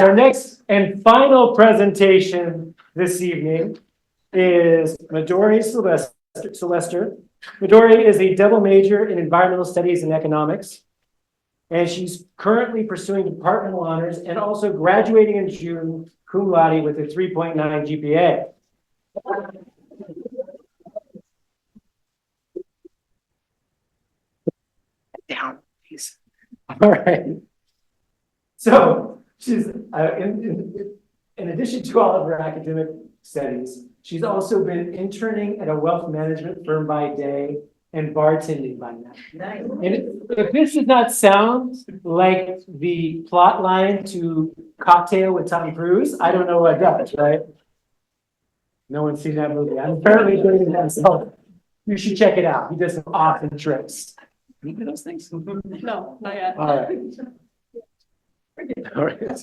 Our next and final presentation this evening is Midori Sylwester. Midori is a double major in environmental studies and economics, and she's currently pursuing departmental honors and also graduating in June cum laude with a 3.9 GPA. Down, please. All right. So she's in addition to all of her academic studies, she's also been interning at a wealth management firm by day and bartending by night. Nice. And if this does not sound like the plot line to Cocktail with Tom Cruise, I don't know what does, right? No one's seen that movie. I'm apparently doing that, so you should check it out. He does some awesome tricks. Any of those things? No, not yet. All right. All right.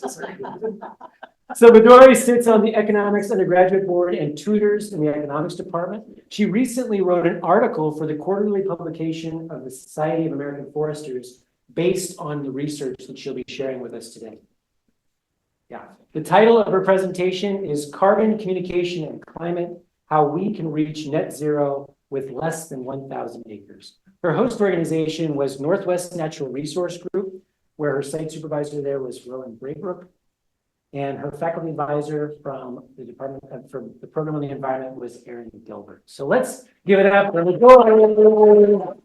So Midori sits on the economics undergraduate board and tutors in the economics department. She recently wrote an article for the quarterly publication of the Society of American Foresters based on the research that she'll be sharing with us today. Yeah. The title of her presentation is Carbon, Communication, and Climate, How We Can Reach Net Zero with Less Than 1,000 Acres. Her host organization was Northwest Natural Resource Group, where her site supervisor there was Rowan Braybrook. And her faculty advisor from the department from the program on the environment was Aaron Gilbert. So let's give it up for Midori.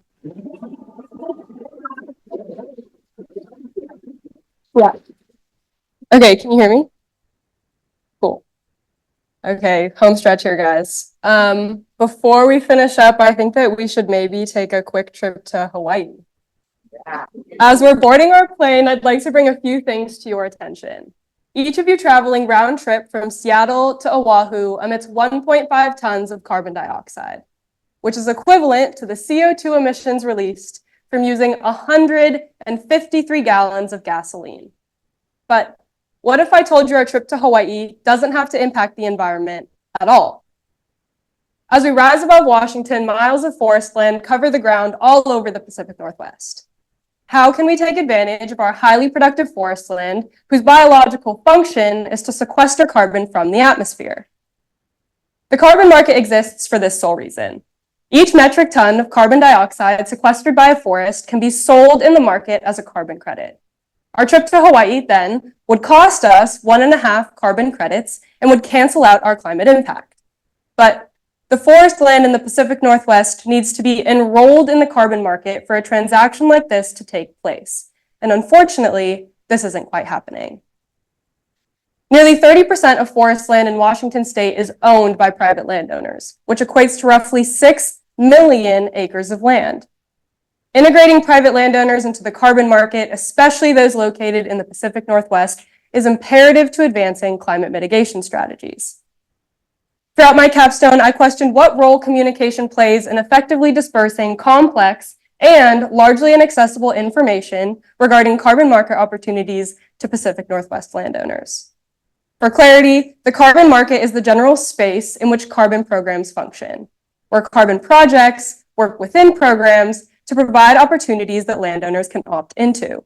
Yeah. Okay, can you hear me? Cool. Okay, home stretch here, guys. Before we finish up, I think that we should maybe take a quick trip to Hawaii. Yeah. As we're boarding our plane, I'd like to bring a few things to your attention. Each of you traveling round trip from Seattle to Oahu emits 1.5 tons of carbon dioxide, which is equivalent to the CO2 emissions released from using 153 gallons of gasoline. But what if I told you our trip to Hawaii doesn't have to impact the environment at all? As we rise above Washington, miles of forest land cover the ground all over the Pacific Northwest. How can we take advantage of our highly productive forest land, whose biological function is to sequester carbon from the atmosphere? The carbon market exists for this sole reason. Each metric ton of carbon dioxide sequestered by a forest can be sold in the market as a carbon credit. Our trip to Hawaii, then, would cost us 1.5 carbon credits and would cancel out our climate impact. But the forest land in the Pacific Northwest needs to be enrolled in the carbon market for a transaction like this to take place. And unfortunately, this isn't quite happening. Nearly 30% of forest land in Washington state is owned by private landowners, which equates to roughly 6 million acres of land. Integrating private landowners into the carbon market, especially those located in the Pacific Northwest, is imperative to advancing climate mitigation strategies. Throughout my capstone, I questioned what role communication plays in effectively dispersing complex and largely inaccessible information regarding carbon market opportunities to Pacific Northwest landowners. For clarity, the carbon market is the general space in which carbon programs function, where carbon projects work within programs to provide opportunities that landowners can opt into.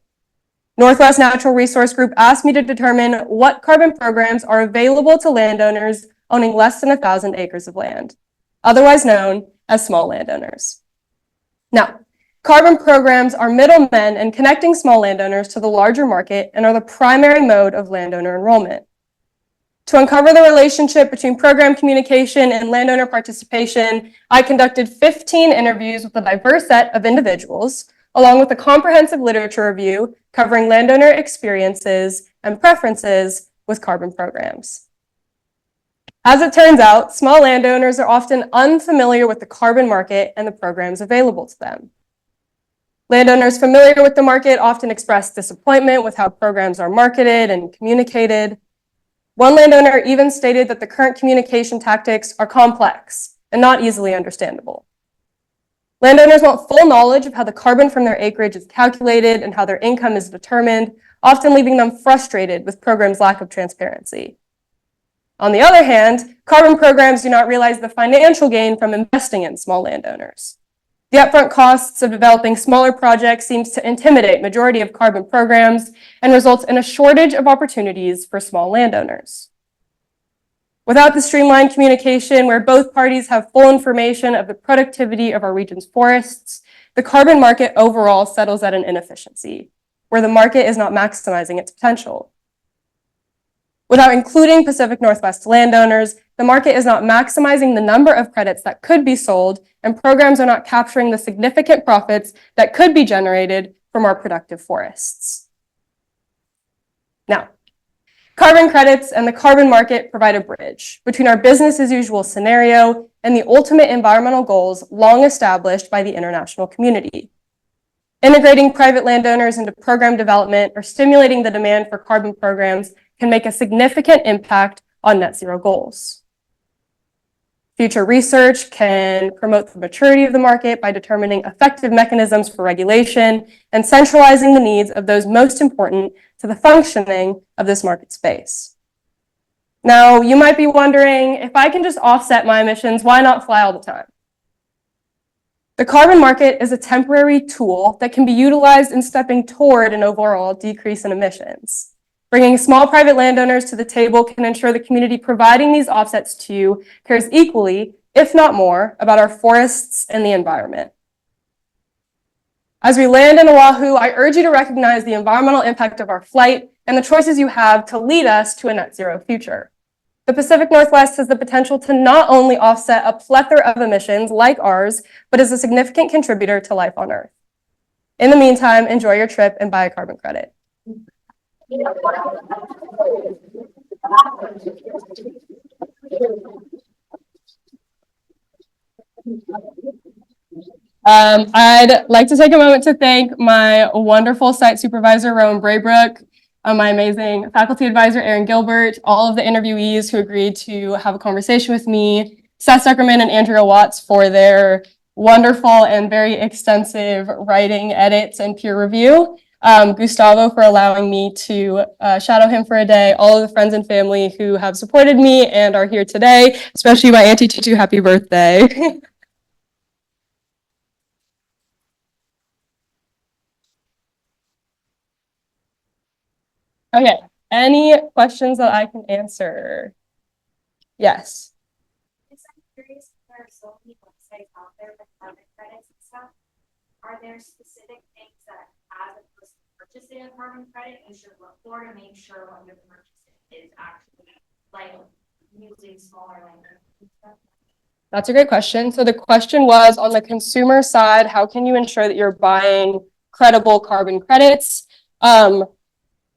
Northwest Natural Resource Group asked me to determine what carbon programs are available to landowners owning less than 1,000 acres of land, otherwise known as small landowners. Now, carbon programs are middlemen in connecting small landowners to the larger market and are the primary mode of landowner enrollment. To uncover the relationship between program communication and landowner participation, I conducted 15 interviews with a diverse set of individuals, along with a comprehensive literature review covering landowner experiences and preferences with carbon programs. As it turns out, small landowners are often unfamiliar with the carbon market and the programs available to them. Landowners familiar with the market often express disappointment with how programs are marketed and communicated. One landowner even stated that the current communication tactics are complex and not easily understandable. Landowners want full knowledge of how the carbon from their acreage is calculated and how their income is determined, often leaving them frustrated with programs' lack of transparency. On the other hand, carbon programs do not realize the financial gain from investing in small landowners. The upfront costs of developing smaller projects seems to intimidate majority of carbon programs and results in a shortage of opportunities for small landowners. Without the streamlined communication where both parties have full information of the productivity of our region's forests, the carbon market overall settles at an inefficiency, where the market is not maximizing its potential. Without including Pacific Northwest landowners, the market is not maximizing the number of credits that could be sold, and programs are not capturing the significant profits that could be generated from our productive forests. Now, carbon credits and the carbon market provide a bridge between our business as usual scenario and the ultimate environmental goals long established by the international community. Integrating private landowners into program development or stimulating the demand for carbon programs can make a significant impact on net zero goals. Future research can promote the maturity of the market by determining effective mechanisms for regulation and centralizing the needs of those most important to the functioning of this market space. Now, you might be wondering, if I can just offset my emissions, why not fly all the time? The carbon market is a temporary tool that can be utilized in stepping toward an overall decrease in emissions. Bringing small private landowners to the table can ensure the community providing these offsets to you cares equally, if not more, about our forests and the environment. As we land in Oahu, I urge you to recognize the environmental impact of our flight and the choices you have to lead us to a net zero future. The Pacific Northwest has the potential to not only offset a plethora of emissions like ours, but is a significant contributor to life on Earth. In the meantime, enjoy your trip and buy a carbon credit. I'd like to take a moment to thank my wonderful site supervisor, Rowan Braybrook, my amazing faculty advisor, Aaron Gilbert, all of the interviewees who agreed to have a conversation with me, Seth Zuckerman and Andrea Watts for their wonderful and very extensive writing, edits, and peer review. Gustavo for allowing me to shadow him for a day, all of the friends and family who have supported me and are here today, especially my Auntie Tutu, happy birthday. Okay, any questions that I can answer? Yes. I'm curious if there are so many websites out there with carbon credits and stuff. Are there specific things that as a person purchasing a carbon credit you should look for to make sure what you're purchasing is actually like using smaller language and stuff? That's a great question. So the question was, on the consumer side, how can you ensure that you're buying credible carbon credits?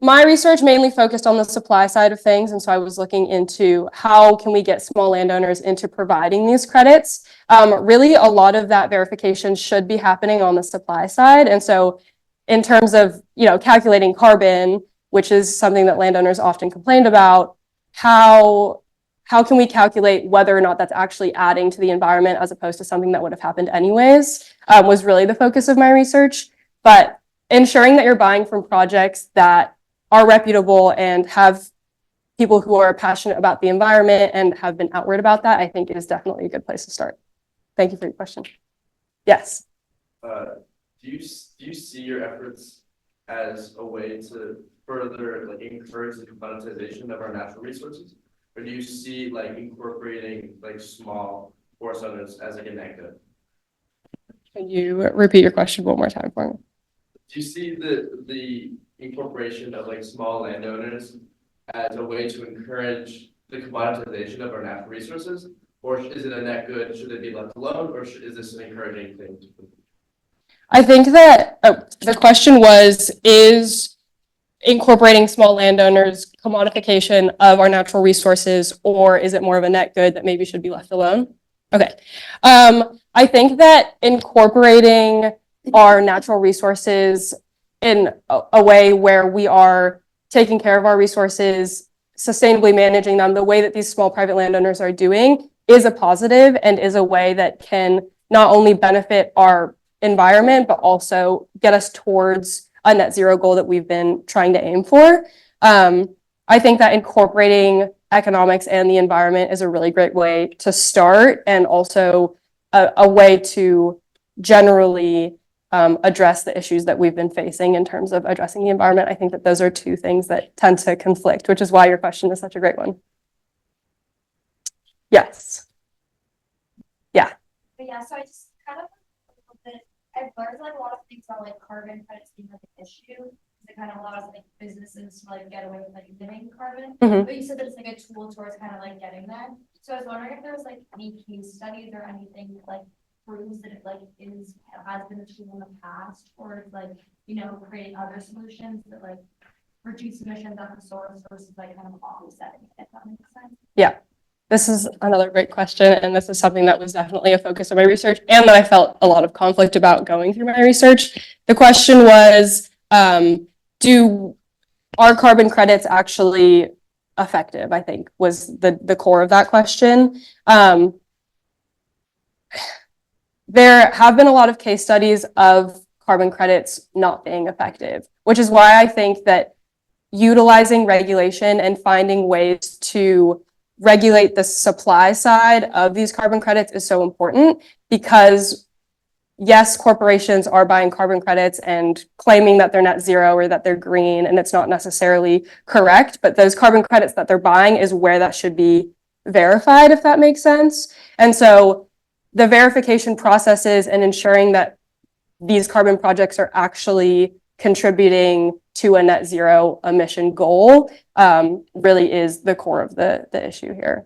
My research mainly focused on the supply side of things, and so I was looking into how can we get small landowners into providing these credits. Really, a lot of that verification should be happening on the supply side, and so in terms of calculating carbon, which is something that landowners often complained about, how can we calculate whether or not that's actually adding to the environment as opposed to something that would have happened anyways, was really the focus of my research. But ensuring that you're buying from projects that are reputable and have people who are passionate about the environment and have been outward about that, I think is definitely a good place to start. Thank you for your question. Yes. Do you see your efforts as a way to further encourage the commoditization of our natural resources, or do you see incorporating small forest owners as a negative? Can you repeat your question one more time for me? Do you see the incorporation of small landowners as a way to encourage the commoditization of our natural resources, or is it a net good? Should they be left alone, or is this an encouraging thing? I think that the question was, is incorporating small landowners commodification of our natural resources, or is it more of a net good that maybe should be left alone? Okay. I think that incorporating our natural resources in a way where we are taking care of our resources, sustainably managing them the way that these small private landowners are doing is a positive and is a way that can not only benefit our environment, but also get us towards a net zero goal that we've been trying to aim for. I think that incorporating economics and the environment is a really great way to start, and also a way to generally address the issues that we've been facing in terms of addressing the environment. I think that those are two things that tend to conflict, which is why your question is such a great one. Yes. But yeah, so I just kind of, I've learned like a lot of things about like carbon credits being like an issue. It kind of allows like businesses to like get away with like emitting carbon. Mhm. But you said that it's like a tool towards kind of like getting there. So I was wondering if there was like any case studies or anything that like proves that it like has been a tool in the past, or it's like, you know, creating other solutions that like reduce emissions at the source versus like kind of offsetting it, if that makes sense. Yeah. This is another great question, and this is something that was definitely a focus of my research and that I felt a lot of conflict about going through my research. The question was, are carbon credits actually effective, I think was the core of that question. There have been a lot of case studies of carbon credits not being effective, which is why I think that utilizing regulation and finding ways to regulate the supply side of these carbon credits is so important, because yes, corporations are buying carbon credits and claiming that they're net zero or that they're green, and it's not necessarily correct, but those carbon credits that they're buying is where that should be verified, if that makes sense. And so the verification processes and ensuring that these carbon projects are actually contributing to a net zero emission goal really is the core of the issue here.